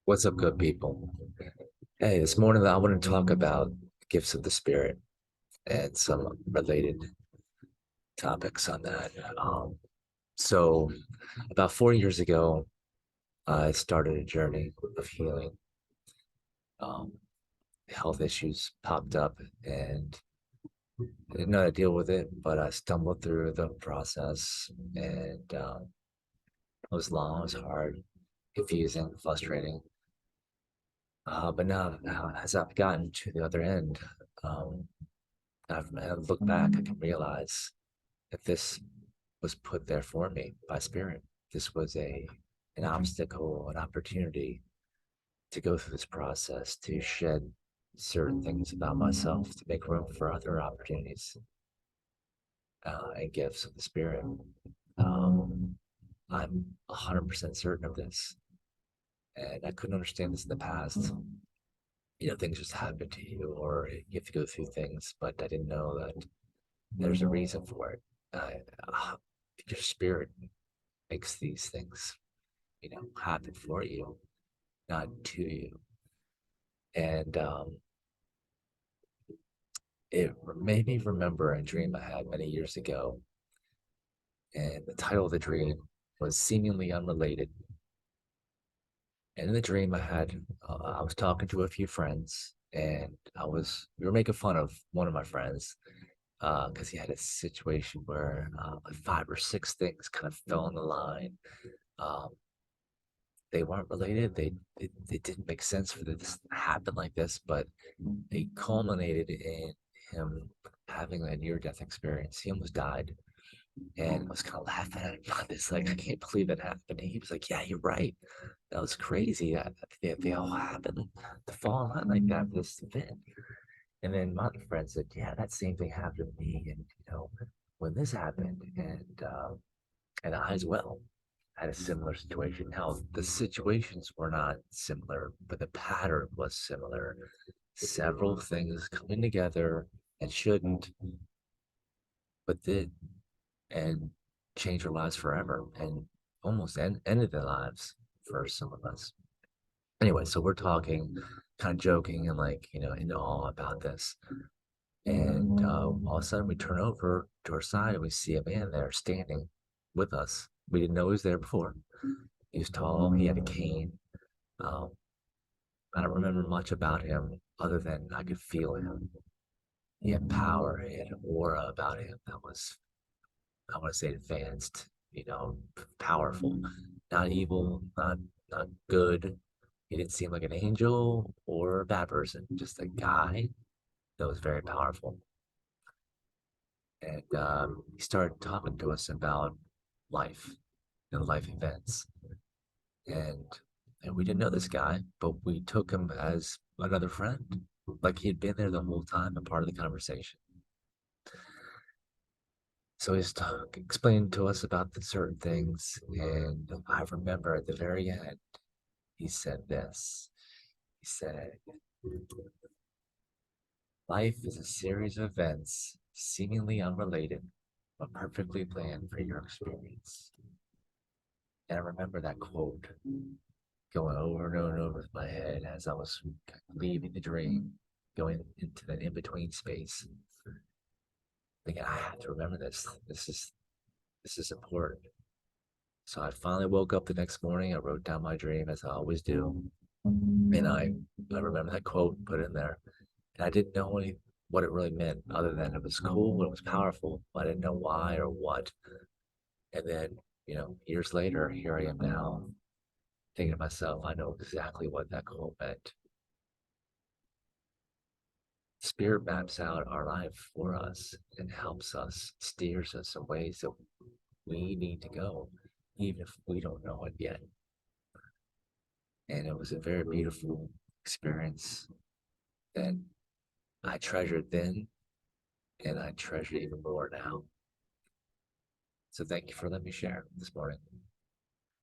What's up, good people? Hey, this morning I want to talk about gifts of the spirit and some related topics on that. So, about 4 years ago, I started a journey of healing. Um, Health issues popped up, and I didn't know how to deal with it, but I stumbled through the process, and it was long, it was hard, confusing, frustrating. But now, as I've gotten to the other end, um, I've looked back, I can realize that this was put there for me by spirit. This was an obstacle, an opportunity to go through this process, to shed certain things about myself, to make room for other opportunities and gifts of the spirit. Um, I'm 100% certain of this, and I couldn't understand this in the past. Things just happen to you, or you have to go through things, but I didn't know that there's a reason for it. Uh, your spirit makes these things, happen for you, not to you. And it made me remember a dream I had many years ago. And the title of the dream was seemingly unrelated. And in the dream, I was talking to a few friends, and we were making fun of one of my friends because he had a situation where like five or six things kind of fell in the line. Um, they weren't related. They didn't make sense for this to happen like this, but they culminated in him having a near-death experience. He almost died, and I was kind of laughing at him about this, like, I can't believe that happened. And he was like, "Yeah, you're right. That was crazy. That they all happened to fall in line like that for this event." And then my other friend said, "Yeah, that same thing happened to me, and when this happened, and I as well had a similar situation. Now, the situations were not similar, but the pattern was similar. Several things coming together and shouldn't, but did, and changed our lives forever and almost ended their lives for some of us." Anyway, so we're talking, kind of joking and like, in awe about this. And all of a sudden we turn over to our side and we see a man there standing with us. We didn't know he was there before. He was tall, he had a cane. Um, I don't remember much about him other than I could feel him. He had power, he had an aura about him that was, I want to say, advanced, powerful, not evil, not good. He didn't seem like an angel or a bad person, just a guy that was very powerful. And he started talking to us about life, life events. And and we didn't know this guy, but we took him as another friend, like he had been there the whole time, a part of the conversation. So he's explaining to us about the certain things, and I remember at the very end, he said this. He said, "Life is a series of events seemingly unrelated, but perfectly planned for your experience." And I remember that quote going over and over and over in my head as I was leaving the dream, going into that in between space. Thinking, I have to remember this. This is important. So I finally woke up the next morning. I wrote down my dream as I always do, and I remember that quote, put it in there, and I didn't know what it really meant, other than it was cool, it was powerful. But I didn't know why or what. And then, years later, here I am now, thinking to myself, I know exactly what that quote meant. Spirit maps out our life for us and helps us, steers us in ways that we need to go, even if we don't know it yet. And it was a very beautiful experience that I treasured then, and I treasure even more now. So thank you for letting me share this morning.